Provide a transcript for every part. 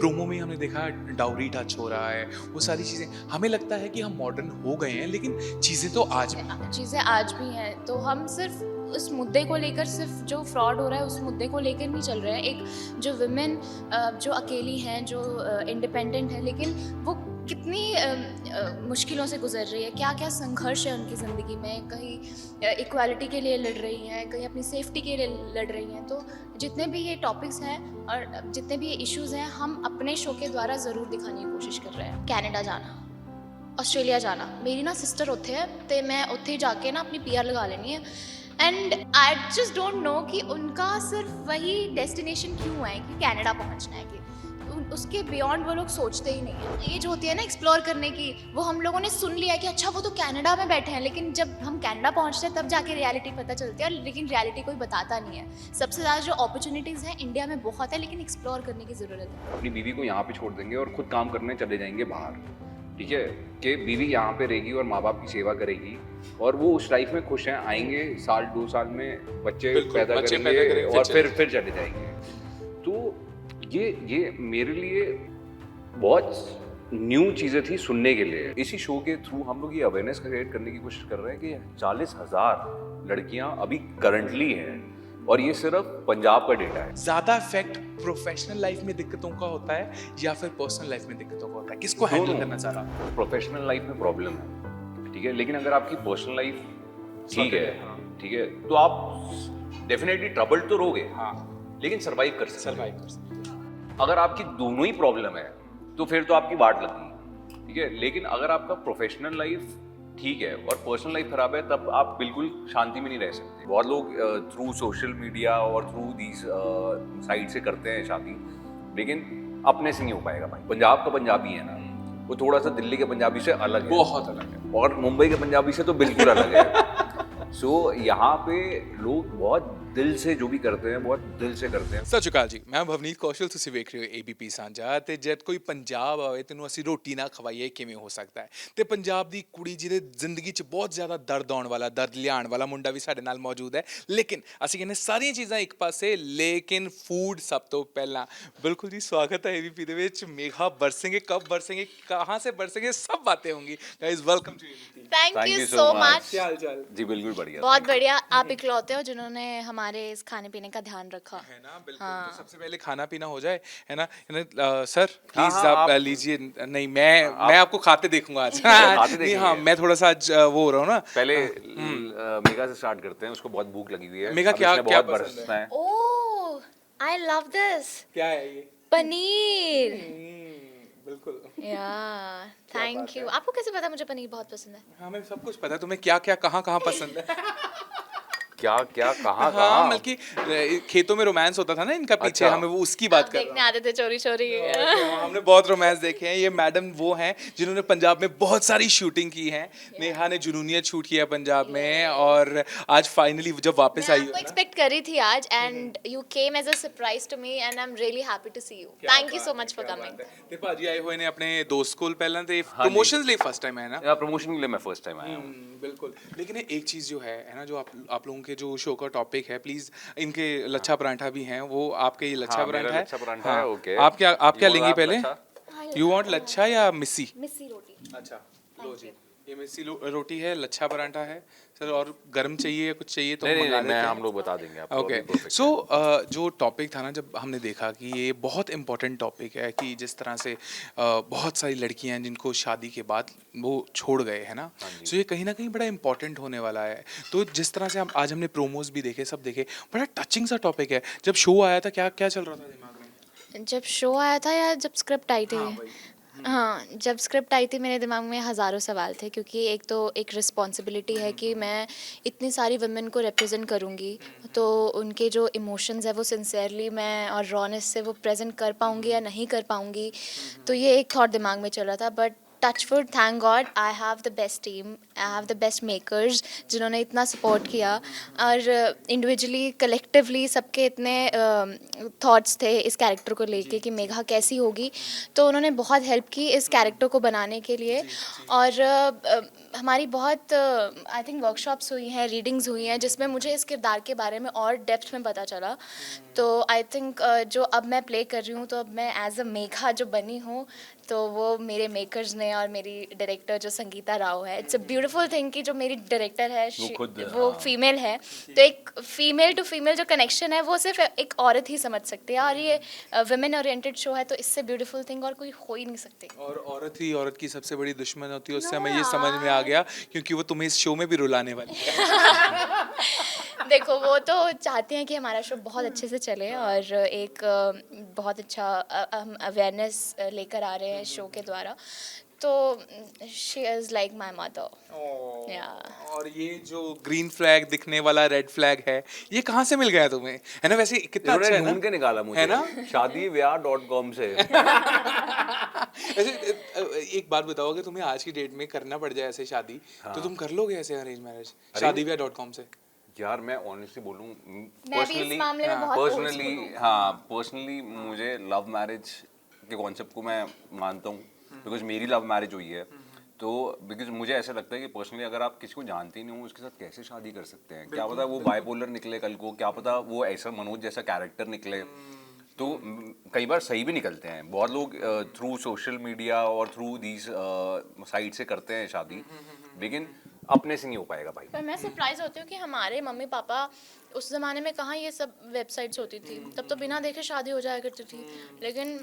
Promo में हमने देखा डाउरी टच हो रहा है, वो सारी चीज़ें हमें लगता है कि हम मॉडर्न हो गए हैं, लेकिन चीज़ें तो आज भी चीज़ें आज भी हैं, तो हम सिर्फ उस मुद्दे को लेकर, सिर्फ जो फ्रॉड हो रहा है उस मुद्दे को लेकर नहीं चल रहे हैं। एक जो विमेन जो अकेली हैं, जो इंडिपेंडेंट हैं, लेकिन वो कितनी मुश्किलों से गुजर रही है, क्या क्या संघर्ष है उनकी ज़िंदगी में, कहीं इक्वालिटी के लिए लड़ रही हैं, कहीं अपनी सेफ्टी के लिए लड़ रही हैं। तो जितने भी ये टॉपिक्स हैं और जितने भी ये इश्यूज़ हैं, हम अपने शो के द्वारा ज़रूर दिखाने की कोशिश कर रहे हैं। कनाडा जाना, ਆਸਟ੍ਰੇਲੀਆ ਜਾਣਾ, ਮੇਰੀ ਨਾ ਸਿਸਟਰ ਉੱਥੇ ਹੈ ਤੇ ਮੈਂ ਉੱਥੇ ਜਾ ਕੇ ਨਾ ਆਪਣੀ ਪੀਆਰ ਲਗਾ ਲੈਣੀ ਹੈ। And I just don't know कि उनका सिर्फ वही डेस्टिनेशन क्यों है कि कनाडा पहुंचना है, कि उसके बियॉन्ड वो लोग सोचते ही नहीं है। एज होती है ना एक्सप्लोर करने की, वो हम लोगों ने सुन लिया कि अच्छा वो तो कनाडा में बैठे हैं, लेकिन जब हम कनाडा पहुंचते हैं तब जाके रियलिटी पता चलती है, लेकिन रियलिटी कोई बताता नहीं है। सबसे ज़्यादा जो अपॉर्चुनिटीज़ हैं इंडिया में बहुत है, लेकिन एक्सप्लोर करने की ज़रूरत है। अपनी बीवी को यहाँ पे छोड़ देंगे और खुद काम करने चले जाएंगे बाहर, ठीक है, कि बीवी यहाँ पे रहेगी और माँ बाप की सेवा करेगी और वो उस लाइफ में खुश हैं, आएंगे साल 2 साल में बच्चे पैदा करेंगे और फिर चले जाएंगे। तो ये मेरे लिए बहुत न्यू चीज़ें थी सुनने के लिए। इसी शो के थ्रू हम लोग ये अवेयरनेस क्रिएट करने की कोशिश कर रहे हैं कि 40,000 लड़कियाँ अभी करंटली हैं और ये सिर्फ पंजाब का डेटा है। ज़्यादा इफेक्ट प्रोफेशनल लाइफ में दिक्कतों का होता है या फिर पर्सनल लाइफ में दिक्कतों का होता है, किसको हैंडल करना चाह रहा हूँ? प्रोफेशनल लाइफ में प्रॉब्लम है, ठीक है, लेकिन अगर आपकी पर्सनल लाइफ ठीक है, ठीक है, तो आप डेफिनेटली ट्रबल तो रहोगे, हाँ, लेकिन सर्वाइव कर सकते सर्वाइव कर सकते हैं। अगर आपकी दोनों ही प्रॉब्लम है तो फिर तो आपकी वाट लगी, ठीक है, लेकिन अगर आपका प्रोफेशनल लाइफ ठीक है और पर्सनल लाइफ खराब है तब आप बिल्कुल शांति में नहीं रह सकते। बहुत लोग थ्रू सोशल मीडिया और थ्रू दीज साइट से करते हैं शादी, लेकिन अपने से नहीं हो पाएगा भाई। पंजाब का पंजाबी है ना, वो थोड़ा सा दिल्ली के पंजाबी से अलग है, बहुत अलग है, और मुंबई के पंजाबी से तो बिल्कुल अलग है। सो यहाँ पे लोग बहुत ਦਿਲ ਸੇ ਜੋ ਵੀ ਕਰਦੇ हैं बहुत दिल से करते हैं। ਸਤਿ ਸ਼੍ਰੀ ਅਕਾਲ ਜੀ, ਮੈਂ ਭਵਨੀਤ ਕੌਸ਼ਲ, ਤੁਸੀਂ ਵੇਖ ਰਹੇ ਹੋ ABP ਸਾਂਝਾ। ਤੇ ਜਦ ਕੋਈ ਪੰਜਾਬ ਆਵੇ ਤੈਨੂੰ ਅਸੀਂ ਰੋਟੀ ਨਾ ਖਵਾਈਏ ਕਿਵੇਂ ਹੋ ਸਕਦਾ ਹੈ? ਤੇ ਪੰਜਾਬ ਦੀ ਕੁੜੀ ਜਿਹਦੇ ਜ਼ਿੰਦਗੀ 'ਚ ਬਹੁਤ ਜ਼ਿਆਦਾ ਦਰਦ ਆਉਣ ਵਾਲਾ, ਦਰਦ ਲਿਆਉਣ ਵਾਲਾ ਮੁੰਡਾ ਵੀ ਸਾਡੇ ਨਾਲ ਮੌਜੂਦ ਹੈ। ਲੇਕਿਨ ਅਸੀਂ ਕਹਿੰਦੇ ਸਾਰੀਆਂ ਚੀਜ਼ਾਂ ਇੱਕ ਪਾਸੇ, ਲੇਕਿਨ ਫੂਡ ਸਭ ਤੋਂ ਪਹਿਲਾਂ। ਬਿਲकुल जी, स्वागत है ABP ਦੇ ਵਿੱਚ। मेघा बरसेंगे, कब बरसेंगे, कहाँ से बरसेंगे, सब बातें होंगी। Guys welcome to ABP। Thank you so much. क्या हाल चाल? जी बिल्कुल बढ़िया, बहुत बढ़िया। आप इकलौते हो जिन्होंने हमारे इस खाने पीने का ध्यान रखा है ना, बिल्कुल। हाँ। तो सबसे पहले खाना पीना हो जाए, है ना? सर हाँ, प्लीज हाँ, आप आप लीजिए। नहीं, मैं आपको खाते देखूंगा आज। खाते नहीं, देखेंगे। हाँ, मैं थोड़ा सा आज वो हो रहा हूँ ना। पहले मेघा से स्टार्ट करते हैं, उसको बहुत भूख लगी हुई है। मेघा अब क्या इसने क्या बहुत पसंद बरसना है। ओह आई लव दिस क्या है ये? पनीर। बिल्कुल। या थैंक यू। आपको कैसे पता मुझे पनीर बहुत पसंद है? हाँ, हमें सब कुछ पता है तुम्हें क्या क्या कहाँ कहाँ पसंद है। क्या क्या कहाँ हाँ, कहाँ बल्कि खेतों में रोमांस होता था ना इनका पीछे, अच्छा। हमें वो उसकी बात आप कर देखने आते थे चोरी चोरी। हमने बहुत रोमांस देखे हैं। ये मैडम वो हैं जिन्होंने पंजाब में बहुत सारी शूटिंग की है। नेहा ने जुनूनियत शूट किया पंजाब में, और आज फाइनली जब वापस आई मैं हो आपको ना, एक्सपेक्ट करी थी आज, and you came as a surprise to me, and I am really happy to see you. Thank you so much for coming. ਤੇ ਭਾਜੀ ਆਏ ਹੋਏ ਨੇ ਆਪਣੇ ਦੋਸਤ ਕੋਲ ਪਹਿਲਾਂ, ਤੇ ਪ੍ਰੋਮੋਸ਼ਨਸ ਲਈ फर्स्ट टाइम है ना। प्रमोशन के लिए मैं फर्स्ट टाइम आया हूँ। बिल्कुल। लेकिन एक चीज़ जो है ना, जो आप लोगों के जो शो का टॉपिक है, प्लीज़ इनके लच्छा पराठा भी हैं, वो आपके ये लच्छा हाँ, पराठा मेरा है। लच्छा पराठा हाँ, है, ओके। आप क्या You लेंगी want पहले? लच्छा? यू वांट लच्छा या मिस्सी? मिस्सी रोटी। अच्छा, लो जी, ये मिस्सी रोटी है, लच्छा पराठा है सर, और गर्म चाहिए कुछ चाहिए तो नहीं मंगा नहीं, मैं देते हैं। हम लोग बता देंगे आपको। ओके। अभी perfect सो है। जो टॉपिक था ना, जब हमने देखा कि ये बहुत इम्पोर्टेंट टॉपिक है, कि जिस तरह से बहुत सारी लड़कियां हैं जिनको शादी के बाद वो छोड़ गए, है ना, सो ये कहीं ना कहीं बड़ा इम्पोर्टेंट होने वाला है। तो जिस तरह से हम आज हमने प्रोमोज भी देखे, सब देखे, बड़ा टचिंग सा टॉपिक है। जब शो आया था, क्या क्या चल रहा था दिमाग में? जब शो आया था या जब स्क्रिप्ट आई थी? हाँ, जब स्क्रिप्ट आई थी मेरे दिमाग में हज़ारों सवाल थे, क्योंकि एक तो एक रिस्पॉन्सिबिलिटी है कि मैं इतनी सारी वुमेन को रिप्रेजेंट करूँगी, तो उनके जो इमोशंस है वो सिंसियरली मैं और रॉनेस से वो प्रेजेंट कर पाऊँगी या नहीं कर पाऊँगी। तो ये एक थॉट दिमाग में चल रहा था, but touchwood, thank god I have the best team, I have the best makers जिन्होंने इतना सपोर्ट किया, और इंडिविजुअली कलेक्टिवली सबके इतने थॉट्स थे इस कैरेक्टर को लेके कि मेघा कैसी होगी, तो उन्होंने बहुत हेल्प की इस कैरेक्टर को बनाने के लिए। और हमारी बहुत आई थिंक वर्कशॉप्स हुई हैं, रीडिंग्स हुई हैं, जिसमें मुझे इस किरदार के बारे में और डेप्थ में पता चला। तो आई थिंक जो अब मैं प्ले कर रही हूँ, तो अब मैं एज अ मेघा जो बनी हूँ, तो वो मेरे मेकर्स ने और मेरी डायरेक्टर जो संगीता राव है, इट्स अ ब्यूटीफुल थिंग कि जो मेरी डायरेक्टर है वो फीमेल है, तो एक फीमेल टू फीमेल जो कनेक्शन है वो सिर्फ एक औरत ही समझ सकती है, और ये वुमेन ओरिएंटेड शो है, तो इससे ब्यूटीफुल थिंग और कोई हो ही नहीं सकती। और औरत ही औरत की सबसे बड़ी दुश्मन होती है, उससे हमें ये समझ में आ गया, क्योंकि वो तुम्हें इस शो में भी रुलाने वाली है। देखो वो तो चाहते हैं कि हमारा शो बहुत अच्छे से चले, और एक बहुत अच्छा हम अवेयरनेस लेकर आ रहे हैं शो के द्वारा, तो she is like my mother. या और ये जो ग्रीन फ्लैग दिखने वाला रेड फ्लैग है, ये कहाँ से मिल गया तुम्हें? है ना, वैसे कितना अच्छा है ना, ढूंढ के निकाला मुझे, है ना? शादीव्याह.com से। ऐसे एक बात बताओ, अगर तुम्हें आज की डेट में करना पड़ जाए ऐसे शादी, तो तुम कर लोगे ऐसे अरेंज मैरिज शादीव्याह.com से? यार मैं ऑनेस्टली बोलूं, मैं भी इस मामले में बहुत old school हूँ। पर्सनली मुझे लव मैरिज के कॉन्सेप्ट को मैं मानता हूँ, बिकॉज मेरी लव मैरिज हुई है, तो बिकॉज मुझे ऐसा लगता है कि पर्सनली अगर आप किसी को जानते ही नहीं हो, उसके साथ कैसे शादी कर सकते हैं? क्या पता वो बाइपोलर निकले कल को, क्या पता वो ऐसा मनोज जैसा कैरेक्टर निकले, तो कई बार सही भी निकलते हैं। बहुत लोग थ्रू सोशल मीडिया और थ्रू दीज साइट से करते हैं शादी, लेकिन अपने से नहीं हो पाएगा भाई। पर मैं सरप्राइज होती हूँ कि हमारे मम्मी पापा उस ज़माने में कहाँ ये सब वेबसाइट्स होती थी, तब तो बिना देखे शादी हो जाया करती थी, लेकिन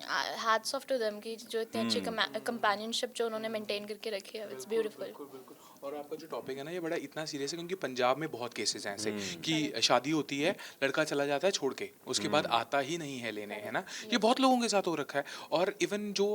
हैट्स ऑफ टू देम कि जो इतनी अच्छी कंपेनियनशिप जो उन्होंने मेंटेन करके रखी है, इट्स ब्यूटीफुल। बिल्कुल। और आपका जो टॉपिक है ना, ये बड़ा इतना सीरियस है, क्योंकि पंजाब में बहुत केसेस हैं ऐसे कि शादी होती है, लड़का चला जाता है छोड़ के, उसके बाद आता ही नहीं है लेने, है ना, ये बहुत लोगों के साथ हो रखा है। और इवन जो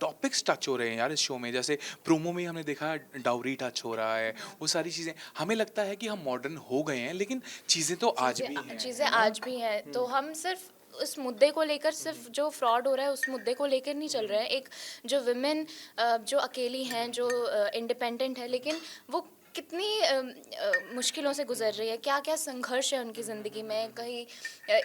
टॉपिक्स टच हो रहे हैं यार इस शो में, जैसे प्रोमो में हमने देखा डाउरी टच हो रहा है, वो सारी चीज़ें, हमें लगता है कि हम मॉडर्न हो गए हैं, लेकिन चीज़ें तो आज भी हैं। चीज़ें आज भी हैं, तो हम सिर्फ उस मुद्दे को लेकर, सिर्फ जो फ्रॉड हो रहा है उस मुद्दे को लेकर नहीं चल रहे हैं। एक जो विमेन जो अकेली हैं, जो इंडिपेंडेंट है, लेकिन वो कितनी मुश्किलों से गुजर रही है, क्या क्या संघर्ष है उनकी ज़िंदगी में, कहीं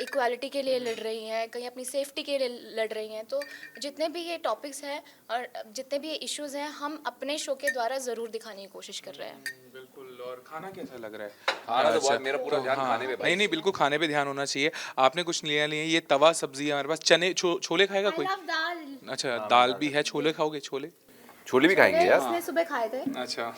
इक्वालिटी के लिए लड़ रही हैं, कहीं अपनी सेफ्टी के लिए लड़ रही हैं। तो जितने भी ये टॉपिक्स हैं और जितने भी ये इश्यूज़ हैं, हम अपने शो के द्वारा ज़रूर दिखाने की कोशिश कर रहे हैं। बिल्कुल। और खाना कैसा लग रहा है? खाना तो बहुत, मेरा पूरा ध्यान हाँ, खाने पे भाई। नहीं बिल्कुल खाने पे ध्यान होना चाहिए। आपने कुछ लिया नहीं है, ये तवा सब्जी है हमारे पास, चने छोले खाएगा कोई? दाल। अच्छा, दाल भी है, छोले खाओगे? छोले छोले भी खाएंगे यार, इसने सुबह खाए थे। अच्छा,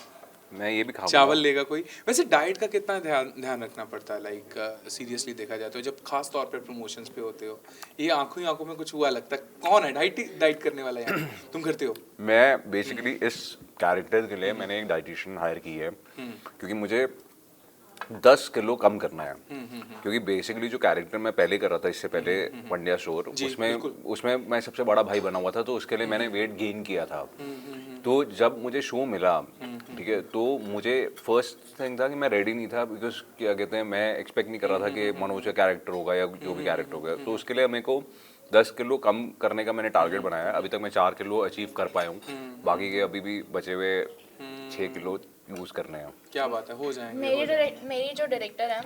मैं ये भी खाऊंगा। चावल लेगा कोई? वैसे डाइट का कितना ध्यान रखना पड़ता है, लाइक सीरियसली देखा जाए तो, जब खास तौर पे प्रमोशंस पे होते हो, ये आंखों ही आंखों में कुछ हुआ लगता है, कौन है डाइट करने वाला यार? तुम करते हो? मैं बेसिकली इस कैरेक्टर के लिए मैंने एक डाइटिशियन हायर की है, क्योंकि मुझे 10 किलो कम करना है, क्योंकि बेसिकली जो कैरेक्टर मैं पहले कर रहा था, इससे पहले पंड्या स्टोर, उसमें मैं सबसे बड़ा भाई बना हुआ था, तो उसके लिए मैंने वेट गेन किया था। तो जब मुझे शो मिला, ठीक है, तो मुझे फर्स्ट थिंग था कि मैं रेडी नहीं था, बिकॉज क्या कहते हैं, मैं एक्सपेक्ट नहीं कर रहा था कि मनोज का कैरेक्टर होगा या जो भी कैरेक्टर होगा, तो उसके लिए मेरे को 10 किलो कम करने का मैंने टारगेट बनाया है। अभी तक मैं 4 किलो अचीव कर पाया हूँ, बाकी के अभी भी बचे हुए 6 किलो यूज करने हैं। क्या बात है, हो जाएंगे। मेरी जो डायरेक्टर है,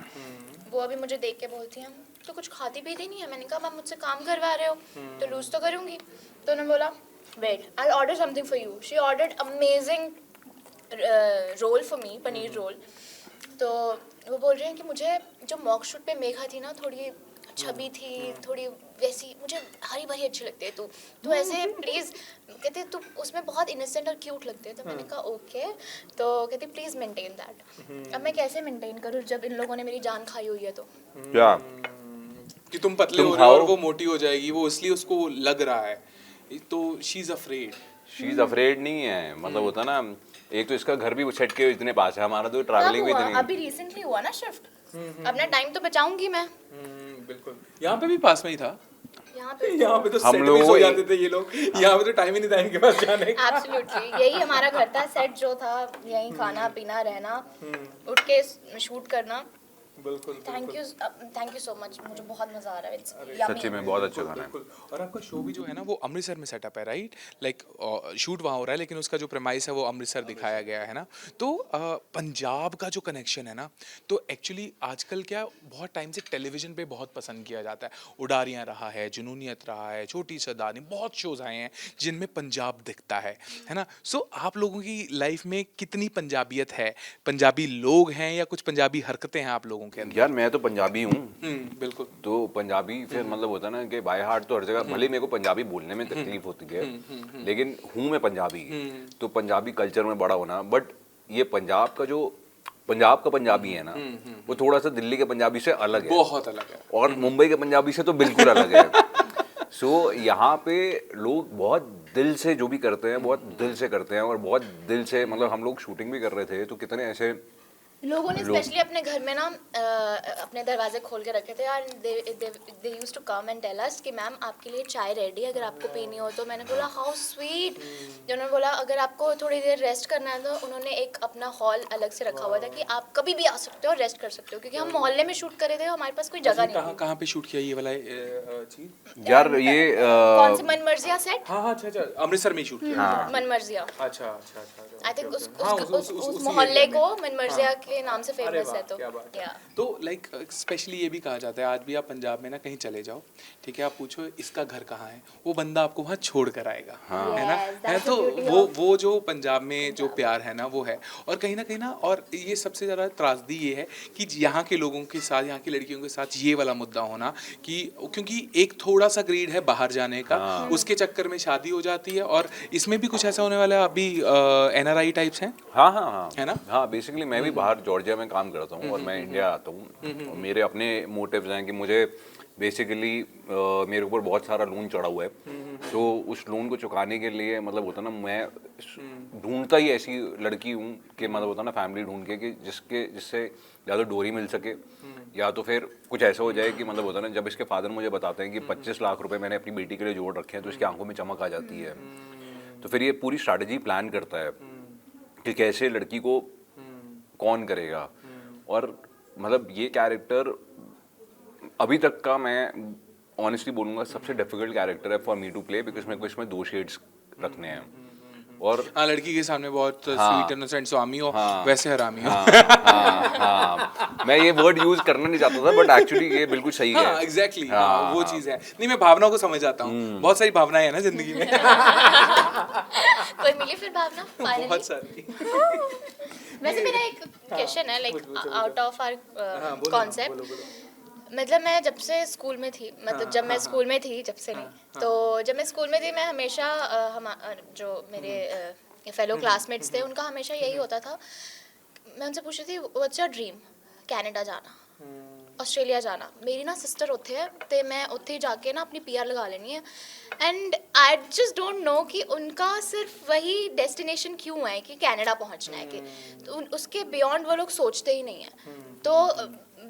वो अभी मुझे देख के बोलती है, तो कुछ खाती पीती नहीं है। मैंने कहा, आप मुझसे काम करवा रहे हो तो लूज तो करूँगी। तो उन्होंने बोला, wait, I order something for you. She ordered amazing roll for me, paneer roll. तो वो बोल रहे हैं कि मुझे जो मॉक शूट पे मेघा थी ना, थोड़ी छवि थी, थोड़ी वैसी मुझे हरी भरी अच्छी लगती है तू ऐसे प्लीज़, कहते तू उसमें बहुत इनोसेंट और क्यूट लगते हैं। तो मैंने कहा ओके, तो कहती प्लीज़ मेंटेन दैट। अब मैं कैसे मेंटेन करूँ जब इन लोगों ने मेरी जान खाई हुई है? तो क्या कि तुम पतले हो रहे हो और वो मोटी हो जाएगी, वो इसलिए उसको लग रहा है, तो शी इज अफ्रेड नहीं है, मतलब होता ना, एक तो इसका घर भी सेट के इतने पास है, हमारा तो ट्रैवलिंग भी इतनी। अभी रिसेंटली हुआ ना शिफ्ट, अपना टाइम तो बचाऊंगी मैं। बिल्कुल, यहाँ पे भी पास में ही था। यहाँ पे तो हम सेट लोग में सो जाते थे ये लोग, यहाँ पे तो टाइम ही नहीं था इनके पास जाने का। एब्सोल्युटली, यही हमारा घर था, सेट जो था, यही खाना पीना रहना, उठ के शूट करना, बिल्कुल थैंक यू सो मच, मुझे बहुत मजा आ रहा है, सच्ची में बहुत अच्छा गाना है। बिल्कुल। और आपका शो भी जो है ना वो अमृतसर में सेटअप है, राइट? लाइक शूट वहाँ हो रहा है लेकिन उसका जो प्रेमाइस है वो अमृतसर दिखाया गया है ना। तो पंजाब का जो कनेक्शन है ना, तो एक्चुअली आजकल क्या बहुत टाइम से टेलीविजन पे बहुत पसंद किया जाता है। उडारियाँ रहा है, जुनूनियत रहा है, छोटी सरदारनी, बहुत शोज आए हैं जिनमें पंजाब दिखता है ना। सो आप लोगों की लाइफ में कितनी पंजाबियत है? पंजाबी लोग हैं या कुछ पंजाबी हरकतें हैं आप लोगों के अंदर? यार मैं तो पंजाबी हूँ, बिल्कुल। तो पंजाबी फिर मतलब होता है ना कि बाय हार्ट तो हर जगह, भले मेरे को पंजाबी बोलने में तकलीफ होती है लेकिन हूँ मैं पंजाबी। तो पंजाबी कल्चर में बड़ा होना, बट ये पंजाब का पंजाबी है ना, वो थोड़ा सा दिल्ली के पंजाबी से अलग है, बहुत अलग है। और मुंबई के पंजाबी से तो बिल्कुल अलग है। सो यहाँ पे लोग बहुत दिल से जो भी करते हैं बहुत दिल से करते हैं, और बहुत दिल से, मतलब हम लोग शूटिंग भी कर रहे थे तो कितने ऐसे लोगों ने स्पेशली अपने घर में ना अपने दरवाजे खोल के रखे थे यार, they used to come and tell us कि मैम आपके लिए चाय रेडी है अगर आपको पीनी हो तो। मैंने बोला हाउ स्वीट। उन्होंने बोला अगर आपको थोड़ी देर रेस्ट करना है तो उन्होंने एक अपना हॉल अलग से रखा हुआ था कि आप कभी भी आ सकते हो और रेस्ट कर सकते हो, क्योंकि हम मोहल्ले में शूट कर रहे थे, हमारे पास कोई जगह नहीं थी। कहाँ पे शूट किया ये वाला चीज? यार ये कौन सी मनमर्जिया सेट? हाँ अच्छा, अमृतसर में शूट किया। मनमर्जिया, अच्छा। आई थिंक उस मोहल्ले को मनमर्जिया के नाम से फेमस है। तो क्या बात है। तो लाइक स्पेशली ये भी कहा जाता है आज भी आप पंजाब में ना कहीं चले जाओ, ठीक है, आप पूछो इसका घर कहाँ है, वो बंदा आपको वहाँ छोड़ कर आएगा, है ना। है तो वो जो पंजाब में जो प्यार है ना वो है। और कहीं ना और ये सबसे ज़्यादा त्रासदी ये है कि यहाँ के लोगों के साथ, यहाँ की लड़कियों के साथ ये वाला मुद्दा होना कि क्योंकि एक थोड़ा सा ग्रीड है बाहर जाने का, उसके चक्कर में शादी हो जाती है। और इसमें भी कुछ ऐसा होने वाला है, अभी NRI टाइप्स हैं। हाँ है ना। हाँ, बेसिकली मैं भी बाहर जॉर्जिया में काम करता हूँ और मैं इंडिया आता हूँ, और मेरे अपने मोटिव्स हैं कि मुझे बेसिकली मेरे ऊपर बहुत सारा लोन चढ़ा हुआ है, तो उस लोन को चुकाने के लिए मतलब होता ना, मैं ढूंढता ही ऐसी लड़की हूँ कि मतलब होता ना फैमिली ढूंढ के कि जिससे या तो डोरी मिल सके या तो फिर कुछ ऐसा हो जाए कि मतलब होता ना, जब इसके फादर मुझे बताते हैं कि 25 लाख रुपए मैंने अपनी बेटी के लिए जोड़ रखे हैं तो इसकी आंखों में चमक आ जाती है। तो फिर ये पूरी स्ट्रैटेजी प्लान करता है कि कैसे लड़की को कौन करेगा। और मतलब ये कैरेक्टर अभी तक का मैं ऑनेस्टली बोलूँगा सबसे डिफिकल्ट कैरेक्टर है for me to play, because मेरे को इसमें 2 शेड्स रखने हैं। और हाँ, लड़की के सामने बहुत स्वीट इनोसेंट स्वामी हो, वैसे हरामी हो। मैं ये वर्ड यूज करना नहीं चाहता था, बट एक्चुअली ये बिल्कुल सही है। एग्जैक्टली, वो चीज़ है। नहीं, मैं भावना को समझ आता हूँ, बहुत सारी भावनाएं हैं ना जिंदगी में। कोई मिली फिर भावना फाइनली? बहुत सारी। वैसे मेरा एक क्वेश्चन है, like out of our concept. मतलब मैं जब से स्कूल में थी, मतलब जब मैं स्कूल में थी, जब से नहीं, तो जब मैं स्कूल में थी मैं हमेशा जो मेरे फेलो क्लासमेट्स थे उनका हमेशा यही होता था, मैं उनसे पूछती थी व्हाट्स योर ड्रीम? कनाडा जाना, ऑस्ट्रेलिया जाना। मेरी ना सिस्टर उत्थे है तो मैं उत्थे जाके ना अपनी PR लगा लेनी है। And I just don't know कि उनका सिर्फ वही डेस्टिनेशन क्यों है कि कनाडा पहुंचना है, कि तो उसके बियॉन्ड वो लोग सोचते ही नहीं है। तो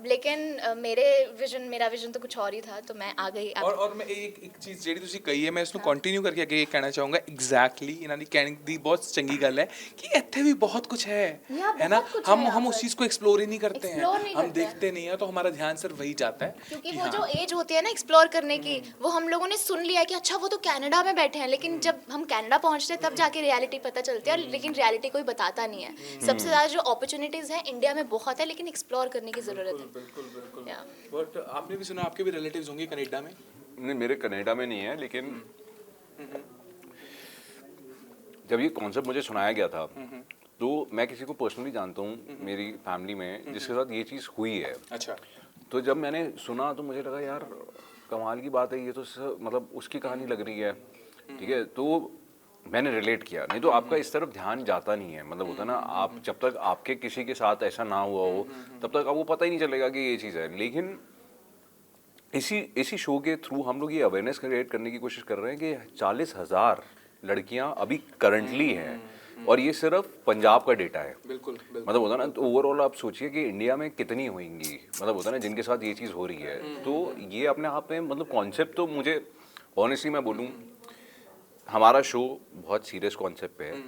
लेकिन मेरा विजन तो कुछ और ही था, तो मैं आ गई। और मैं एक चीਜ਼ ਜਿਹੜੀ ਤੁਸੀਂ ਕਹੀ ਹੈ ਮੈਂ ਇਸ ਨੂੰ ਕੰਟੀਨਿਊ ਕਰਕੇ ਅੱਗੇ ਇਹ ਕਹਿਣਾ ਚਾਹੂੰਗਾ। ਐਗਜ਼ੈਕਟਲੀ ਇਹਨਾਂ ਦੀ ਕਹਿਣ ਦੀ ਬਹੁਤ ਚੰਗੀ ਗੱਲ ਹੈ ਕਿ ਇੱਥੇ भी बहुत कुछ है ना। हम उस चीज को एक्सप्लोर ही नहीं करते हैं, हम देखते नहीं है, तो हमारा ध्यान सिर्फ वही जाता है। क्योंकि वो जो एज होती है ना एक्सप्लोर करने की, वो हम लोगों ने सुन लिया कि अच्छा वो तो कनाडा में बैठे हैं, लेकिन जब हम कनाडा पहुंचते हैं तब जाके रियलिटी पता चलती है। लेकिन रियलिटी कोई बताता नहीं है। सबसे ज़्यादा जो अपॉर्चुनिटीज़ हैं इंडिया में बहुत है, लेकिन एक्सप्लोर करने की ज़रूरत है। बिल्कुल। बट आपने भी सुना आपके भी रिलेटिव्स होंगे कनाडा में? नहीं, मेरे कनाडा में नहीं है, लेकिन जब ये कॉन्सेप्ट मुझे सुनाया गया था तो मैं किसी को पर्सनली जानता हूँ मेरी फैमिली में जिसके साथ ये चीज़ हुई है। अच्छा। तो जब मैंने सुना तो मुझे लगा यार कमाल की बात है, ये तो मतलब उसकी कहानी लग रही है, ठीक है। तो मैंने रिलेट किया, नहीं तो आपका इस तरफ ध्यान जाता नहीं है। मतलब होता ना, आप जब तक आपके किसी के साथ ऐसा ना हुआ हो तब तक आपको पता ही नहीं चलेगा कि ये चीज़ है। लेकिन इसी शो के थ्रू हम लोग ये अवेयरनेस क्रिएट करने की कोशिश कर रहे हैं कि 40,000 लड़कियां अभी करंटली हैं, और ये सिर्फ पंजाब का डेटा है। बिल्कुल। मतलब होता ना, तो ओवरऑल आप सोचिए कि इंडिया में कितनी होंगी, मतलब होता ना जिनके साथ ये चीज़ हो रही है। तो ये अपने आप में मतलब कॉन्सेप्ट तो मुझे ऑनेस्टली मैं बोलूँ, हमारा शो बहुत सीरियस कॉन्सेप्ट पे है,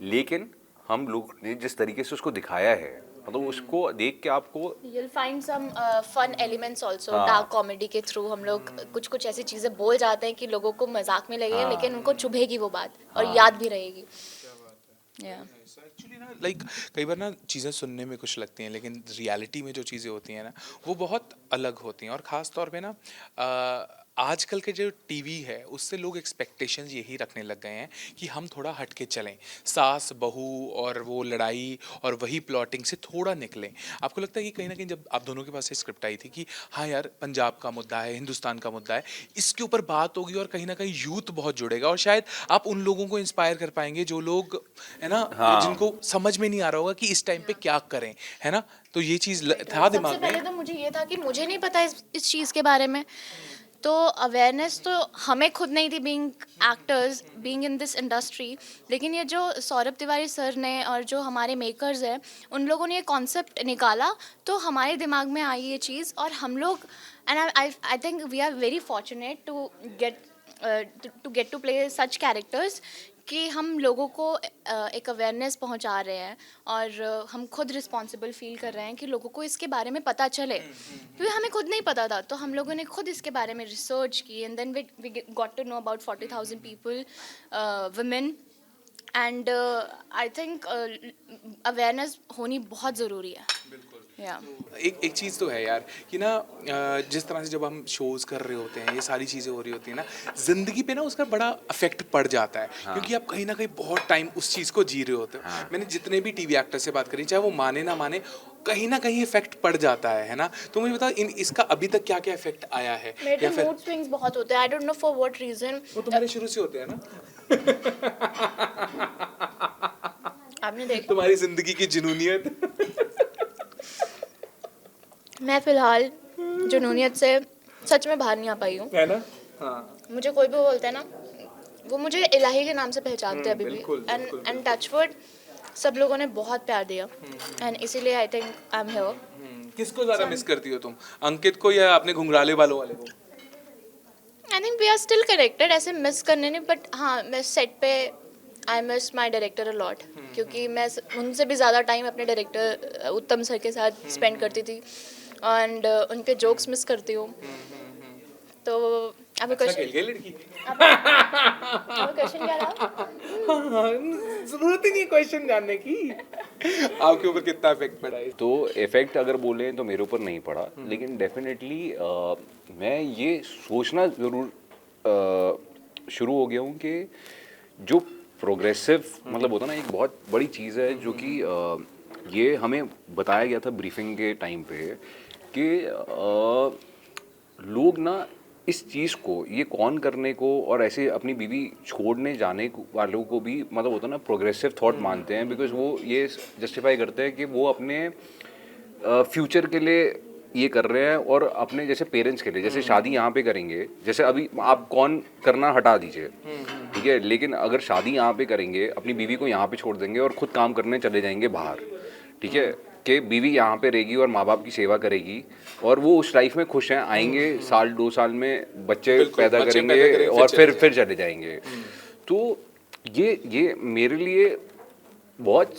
लेकिन हम लोग ने जिस तरीके से उसको दिखाया है मतलब उसको देख के आपको You'll find some fun elements also. Dark comedy के थ्रू हम लोग कुछ कुछ ऐसी चीज़ें बोल जाते हैं कि लोगों को मजाक में लगे, लेकिन उनको चुभेगी वो बात और याद भी रहेगी. Yeah. एक्चुअली ना लाइक कई बार ना चीज़ें सुनने में कुछ लगती हैं लेकिन रियलिटी में जो चीज़ें होती हैं ना वो बहुत अलग होती हैं और ख़ास तौर पे ना आजकल के जो टीवी है उससे लोग एक्सपेक्टेशंस यही रखने लग गए हैं कि हम थोड़ा हट के चलें, सास बहू और वो लड़ाई और वही प्लॉटिंग से थोड़ा निकलें. आपको लगता है कि कहीं ना कहीं जब आप दोनों के पास से स्क्रिप्ट आई थी कि हाँ यार पंजाब का मुद्दा है, हिंदुस्तान का मुद्दा है, इसके ऊपर बात होगी और कहीं ना कहीं यूथ बहुत जुड़ेगा और शायद आप उन लोगों को इंस्पायर कर पाएंगे जो लोग है ना जिनको समझ में नहीं आ रहा होगा कि इस टाइम पे क्या करें, है ना. तो ये चीज़ था दिमाग सबसे पहले में. तो मुझे ये था कि मुझे नहीं पता इस चीज़ के बारे में, तो अवेयरनेस तो हमें खुद नहीं थी being actors, being in this industry. लेकिन ये जो सौरभ तिवारी सर ने और जो हमारे मेकर्स हैं उन लोगों ने ये कॉन्सेप्ट निकाला तो हमारे दिमाग में आई ये चीज़ और हम लोग and I think we are very fortunate to get to play such characters कि हम लोगों को एक अवेयरनेस पहुंचा रहे हैं और हम खुद रिस्पॉन्सिबल फील कर रहे हैं कि लोगों को इसके बारे में पता चले, क्योंकि हमें खुद नहीं पता था. तो हम लोगों ने खुद इसके बारे में रिसर्च की and then we got to know about 40,000 people, women, and I think awareness होनी बहुत ज़रूरी है. एक चीज़ तो है यार कि ना जिस तरह से जब हम शोज़ कर रहे होते हैं ये सारी चीज़ें हो रही होती हैं ना ज़िंदगी पे ना उसका बड़ा इफेक्ट पड़ जाता है. क्योंकि आप कहीं ना कहीं बहुत टाइम उस चीज़ को जी रहे होते हो. मैंने जितने भी टीवी एक्टर से बात करी चाहे वो माने ना माने कहीं ना कहीं इफेक्ट पड़ जाता है ना. तो मुझे बताओ इसका अभी तक क्या क्या इफेक्ट आया है. मेरे मूड स्विंग्स बहुत होते हैं, I don't know for what reason. वो तुम्हारे शुरू से होते हैं ना. आपने देखा तुम्हारी जिंदगी की जुनूनियत. मैं फिलहाल जुनूनियत से सच में बाहर नहीं आ पाई हूँ, है ना. हाँ मुझे कोई भी बोलता है ना वो मुझे इलाही के नाम से पहचानते हैं अभी बिल्कुल, भी. एंड टचवुड सब लोगों ने बहुत प्यार दिया एंड इसीलिए I think I am here. किसको ज़्यादा मिस करती हो तुम, अंकित को या अपने घुंघराले बालों वाले को? I think we are still connected, ऐसे मिस करने नहीं, बट हाँ मैं सेट पे I miss my director a lot, क्योंकि मैं उनसे भी ज़्यादा टाइम अपने डायरेक्टर उत्तम सर के साथ स्पेंड करती थी एंड उनके जोक्स मिस करती हूँ. तो अभी क्वेश्चन लड़की क्वेश्चन क्या था? जरूरत ही नहीं क्वेश्चन जानने की. आपके ऊपर कितना इफेक्ट पड़ा है? तो इफेक्ट अगर बोले तो मेरे ऊपर नहीं पड़ा, लेकिन डेफिनेटली मैं ये सोचना ज़रूर शुरू हो गया हूँ कि जो प्रोग्रेसिव मतलब होता ना एक बहुत बड़ी चीज़ है जो कि ये हमें बताया गया था ब्रीफिंग के टाइम पे कि लोग ना इस चीज़ को ये कौन करने को और ऐसे अपनी बीवी छोड़ने जाने वालों को भी मतलब होता है ना प्रोग्रेसिव थॉट मानते हैं, बिकॉज वो ये जस्टिफाई करते हैं कि वो अपने फ्यूचर के लिए ये कर रहे हैं और अपने जैसे पेरेंट्स के लिए, जैसे शादी यहाँ पे करेंगे, जैसे अभी आप कौन करना हटा दीजिए, ठीक है, लेकिन अगर शादी यहाँ पे करेंगे अपनी बीवी को यहाँ पे छोड़ देंगे और खुद काम करने चले जाएंगे बाहर, ठीक है, कि बीवी यहाँ पे रहेगी और माँ बाप की सेवा करेगी और वो उस लाइफ में खुश हैं, आएंगे साल 2 साल में बच्चे पैदा करेंगे और फिर चले जाएंगे. तो ये मेरे लिए बहुत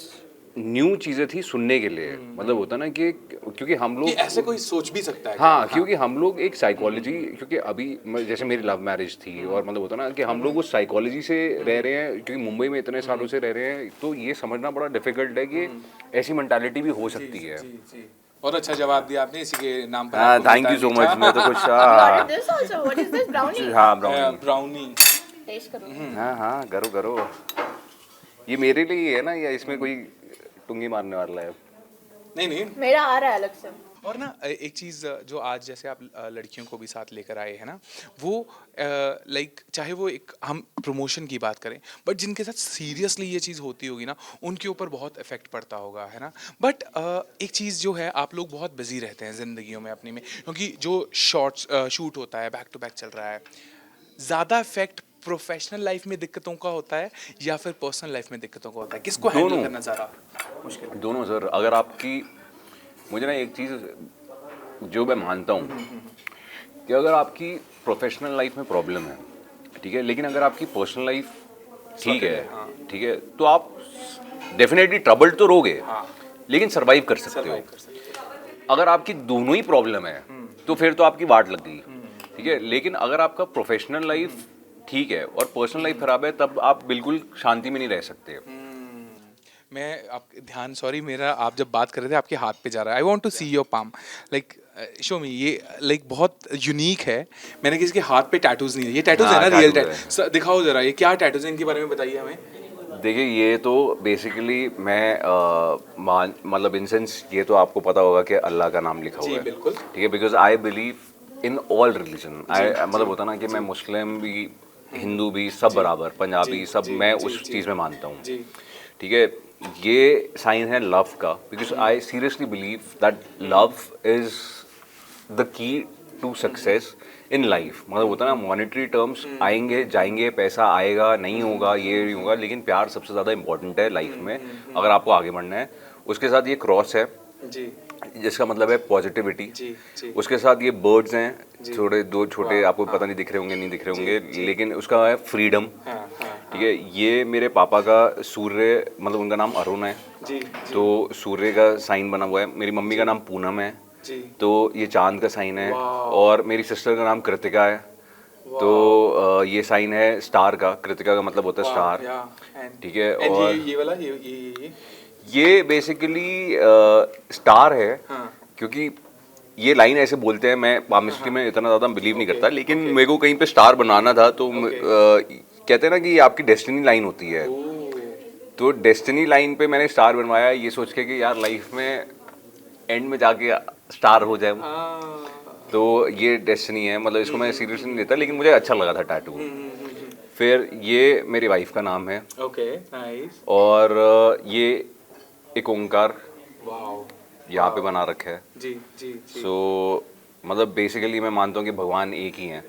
न्यू चीज़ें थी सुनने के लिए, मतलब होता ना कि क्योंकि हम लोग ऐसे कोई सोच भी सकता है. हाँ, क्योंकि हम लोग एक साइकोलॉजी, क्योंकि अभी जैसे मेरी लव मैरिज थी और मतलब होता ना कि हम लोग उस साइकोलॉजी से रह रहे हैं, क्योंकि मुंबई में इतने सालों से रह रहे हैं, तो ये समझना बड़ा डिफिकल्ट है कि ऐसी मेंटालिटी भी हो सकती है. और अच्छा जवाब दिया आपने, इसी के नाम पर हाँ, थैंक यू सो मच. मैं तो कुछ हाँ ब्राउनी टेस्ट करो. हाँ करो. ये मेरे लिए ही है ना या इसमें कोई टुंगी मारने वाला है? नहीं मेरा आ रहा है अलग से. और ना एक चीज़ जो आज जैसे आप लड़कियों को भी साथ लेकर आए हैं ना, वो लाइक चाहे वो एक हम प्रमोशन की बात करें, बट जिनके साथ सीरियसली ये चीज़ होती होगी ना उनके ऊपर बहुत इफेक्ट पड़ता होगा, है ना. बट एक चीज़ जो है, आप लोग बहुत बिजी रहते हैं ज़िंदगियों में अपनी में, क्योंकि जो शूट होता है बैक टू बैक चल रहा है, ज़्यादा इफेक्ट प्रोफेशनल लाइफ में दिक्कतों का होता है या फिर पर्सनल लाइफ में दिक्कतों का होता है? किसको हैंडल करना ज़्यादा मुश्किल है? दोनों सर. अगर आपकी, मुझे ना एक चीज़ जो मैं मानता हूँ कि अगर आपकी प्रोफेशनल लाइफ में प्रॉब्लम है, ठीक है, लेकिन अगर आपकी पर्सनल लाइफ ठीक है, ठीक है, तो आप डेफिनेटली ट्रबल तो रहोगे, लेकिन सर्वाइव कर सकते हो। अगर आपकी दोनों ही प्रॉब्लम है तो फिर तो आपकी वाट लग गई, ठीक है। लेकिन अगर आपका प्रोफेशनल लाइफ ठीक है और पर्सनल लाइफ खराब है, तब आप बिल्कुल शांति में नहीं रह सकते। मैं आप ध्यान, सॉरी, मेरा आप जब बात कर रहे थे आपके हाथ पे जा रहा है। I want to see your palm, like show me. ये लाइक बहुत यूनिक है, मैंने किसी के हाथ पे टैटूज नहीं है। ये टैटूज है हाँ, ना, रियल tattoo टैटू? दिखाओ जरा, ये क्या टैटूज है, इनके बारे में बताइए हमें। देखिए, ये तो बेसिकली मैं मतलब इन सेंस ये तो आपको पता होगा कि अल्लाह का नाम लिखा जी, हुआ है, बिल्कुल। ठीक है। Because I believe in all religion. मतलब होता ना कि मैं मुस्लिम भी, हिंदू भी, सब बराबर, पंजाबी सब, मैं उस चीज़ में मानता हूँ, जी। ठीक है। ये साइन है लव का, because I seriously believe that love is the key to success in life. मतलब होता है ना, मॉनेटरी टर्म्स आएंगे जाएंगे, पैसा आएगा नहीं होगा, ये नहीं होगा, लेकिन प्यार सबसे ज़्यादा इंपॉर्टेंट है लाइफ में अगर आपको आगे बढ़ना है। उसके साथ ये क्रॉस है जी जिसका मतलब है पॉजिटिविटी। जी। उसके साथ ये बर्ड्स हैं, थोड़े दो छोटे, आपको पता नहीं दिख रहे होंगे, नहीं दिख रहे होंगे, लेकिन उसका है फ्रीडम, ठीक है। ये मेरे पापा का सूर्य, मतलब उनका नाम अरुण है, जी तो सूर्य का साइन बना हुआ है। मेरी मम्मी का नाम पूनम है, जी। तो ये चांद का साइन है। और मेरी सिस्टर का नाम कृतिका है, तो ये साइन है स्टार का। कृतिका का मतलब होता है स्टार, ठीक है। और ये वाला, ये बेसिकली स्टार है, क्योंकि ये लाइन ऐसे बोलते हैं। मैं पामिस्ट्री में इतना ज़्यादा बिलीव नहीं करता, लेकिन मेरे को कहीं पे स्टार बनाना था, तो कहते हैं ना कि आपकी डेस्टिनी लाइन होती है, तो डेस्टिनी लाइन पे मैंने स्टार बनवाया, ये सोच के कि यार लाइफ में एंड में जाके स्टार हो जाए। तो ये डेस्टिनी है, मतलब इसको मैं सीरियसली नहीं लेता, लेकिन मुझे अच्छा लगा था टैटू। फिर ये मेरी वाइफ का नाम है, ओके, नाइस। और ये एक ओंकार वाओ, यहाँ पे बना रखा है। जी जी जी। सो मतलब बेसिकली मैं मानता हूँ कि भगवान एक ही हैं,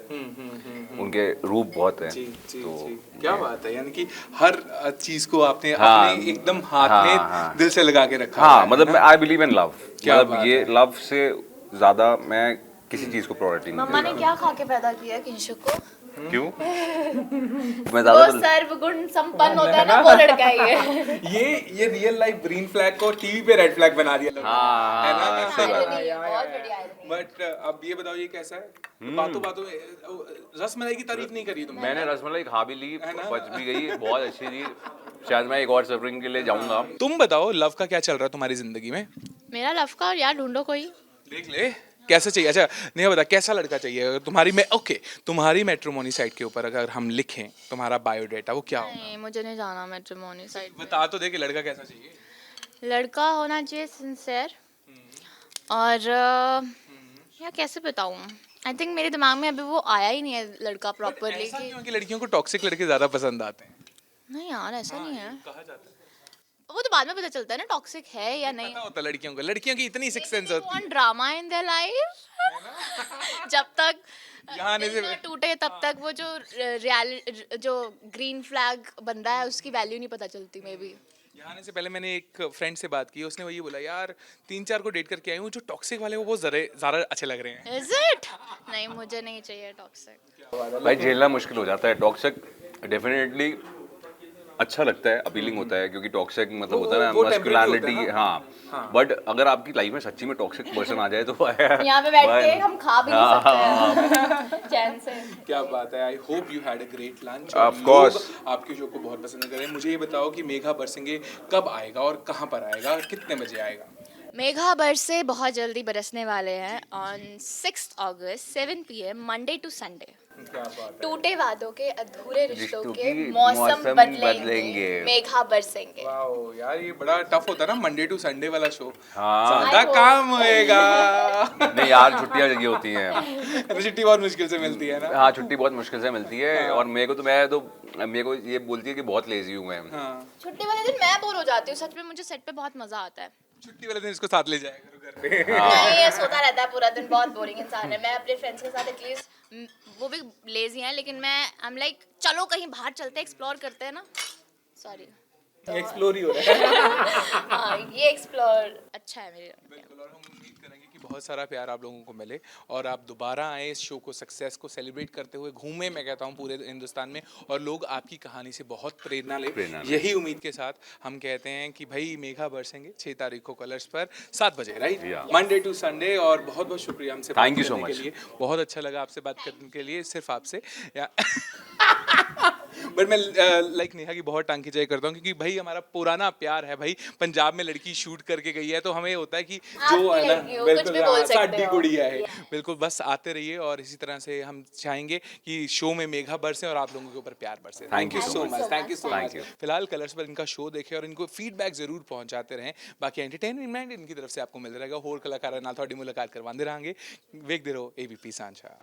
उनके रूप बहुत हैं। जी जी तो जी, क्या बात है, यानी कि हर चीज को आपने हाँ, अपने एकदम हाथ हाँ, में हाँ। दिल से लगा के रखा हाँ, है मतलब ना? I believe in love. क्या मतलब बात ये है। लव से ज़्यादा मैं किसी चीज़ को प्रायोरिटी नहीं मम्मा ने देता। क्या खा के पैदा किया है किंशुक को? क्यों? मैं वो ज़्यादा सर्वगुण संपन्न होता है ना, वो लड़का ही है। ये रियल लाइफ ग्रीन फ्लैग को टीवी पे रेड फ्लैग बना दिया लोगों ने, हाँ, है ना? सही बात है। Irony, बहुत बढ़िया irony। बट अब ये बताओ, ये कैसा है? बातों बातों में रसमलाई की तारीफ नहीं करी तुमने। मैंने रसमलाई खा भी ली, है ना? बच भी गई, बहुत अच्छी थी। शायद मैं एक और सर्विंग के लिए जाऊंगा। तुम बताओ, लव का क्या चल रहा है तुम्हारी जिंदगी में? मेरा लव का यार ढूंढो कोई। देख ले, कैसा चाहिए? अच्छा नहीं बता, कैसा लड़का चाहिए? अगर तुम्हारी मैं ओके, तुम्हारी मैट्रिमोनी साइट के ऊपर अगर हम लिखें तुम्हारा बायोडेटा, वो क्या होगा? नहीं, मुझे नहीं जाना मैट्रिमोनी साइड। बता तो दे कि लड़का कैसा चाहिए। लड़का होना चाहिए सिंसियर, और यार कैसे बताऊँ, आई थिंक मेरे दिमाग में अभी वो आया ही नहीं है लड़का प्रॉपरली ऐसा कि क्यों कि लड़कियों को टॉक्सिक लड़के ज्यादा पसंद आते हैं? नहीं यार, ऐसा नहीं है। कहा जाता है। वो तो बाद में पता चलता है ना टॉक्सिक है या नहीं। पता होता है लड़कियों की इतनी सिक्स सेंस होती है। Drama in their life. जब तक यहाँ आने दिल से- ना टूटे तब तक वो जो ग्रीन फ्लैग बंदा है उसकी वैल्यू नहीं पता चलती मे बी। यहाँ आने से पहले मैंने एक फ्रेंड से बात की, उसने वही बोला, यार 3-4 को डेट करके आई हूँ, जो टॉक्सिक वाले वो ज़्यादा अच्छे लग रहे हैं। Is it? नहीं, मुझे नहीं चाहिए टॉक्सिक। भाई झेलना मुश्किल हो जाता है टॉक्सिक। डेफिनेटली अच्छा लगता है, अपीलिंग होता है, क्योंकि टॉक्सिक मतलब होता है ना वो temporary मस्कुलिनिटी। होता है ना। हाँ, बट अगर आपकी लाइफ में सच्ची में टॉक्सिक पर्सन आ जाए तो यहाँ पे बैठ के हम खा भी नहीं सकते हैं चैन से। क्या बात है। I hope you had a great lunch. Of course. आपके शो को बहुत पसंद करें। मुझे ये बताओ कि मेघा बरसेंगे कब आएगा और कहाँ पर आएगा, कितने बजे आएगा? मेघा बरसे बहुत जल्दी बरसने वाले हैं ऑन 6 अगस्त 7 PM मंडे टू संडे। क्या बात है। टूटे वादों के अधूरे रिश्तों रिश्तों के की मौसम मौसम बदलेंगे, बदलेंगे। मेघा बरसेंगे। वाओ यार, ये बड़ा टफ होता है ना मंडे टू संडे वाला शो। हाँ। ज्यादा I hope. काम होएगा। नहीं यार, छुट्टियां जगी होती हैं। छुट्टी बहुत मुश्किल से मिलती है ना। हाँ, छुट्टी बहुत मुश्किल से मिलती है। और मेरे को ये बोलती है कि बहुत लेजी हूँ मैं। हाँ, छुट्टी वाले दिन मैं बोर हो जाती हूँ सच में, मुझे सेट पे बहुत मजा आता है। छुट्टी वाले दिन इसको साथ ले जाया करो घर पे। नहीं, ये सोता रहता है पूरा दिन, बहुत बोरिंग इंसान है। मैं अपने फ्रेंड्स के साथ एटलीस्ट, वो भी लेजी हैं लेकिन मैं आई एम लाइक चलो कहीं बाहर चलते हैं, एक्सप्लोर करते हैं ना। सॉरी, एक्सप्लोर ही हो रहा है। हाँ ये एक्सप्लोर अच्छा है मेरे लिए। बिल्कुल, और हम उम्मीद करेंगे कि बहुत बहुत सारा प्यार आप लोगों को मिले और आप दोबारा आए इस शो को सक्सेस को सेलिब्रेट करते हुए, घूमे मैं कहता हूँ पूरे हिंदुस्तान में, और लोग आपकी कहानी से बहुत प्रेरणा ले। यही उम्मीद के साथ हम कहते हैं कि भाई मेघा बरसेंगे 6 तारीख को कलर्स पर 7 बजे, राइट, मंडे टू संडे। और बहुत बहुत शुक्रिया हमसे बात Thank you so करने के much. लिए, बहुत अच्छा लगा आपसे बात करने के लिए, सिर्फ आपसे बट मैं लाइक नेहा की बहुत टांग खिंचाई करता हूँ, क्योंकि भाई हमारा पुराना प्यार है भाई, पंजाब में लड़की शूट करके गई है तो हमें होता है कि जो है ना, बिल्कुल साडी गुड़िया है, बिल्कुल बस आते रहिए और इसी तरह से हम चाहेंगे कि शो में मेघा बरसे और आप लोगों के ऊपर प्यार बरसे। Thank you so much, thank you so much. फिलहाल कलर्स पर इनका शो देखें और इनको फीडबैक जरूर पहुंचाते रहें, बाकी एंटरटेनमेंट इनकी तरफ से आपको मिलता रहेगा। होर कलाकारां नाल थोड़ी मुलाकात करवाते रहेंगे, वेखते रहो एबीपी सांझा।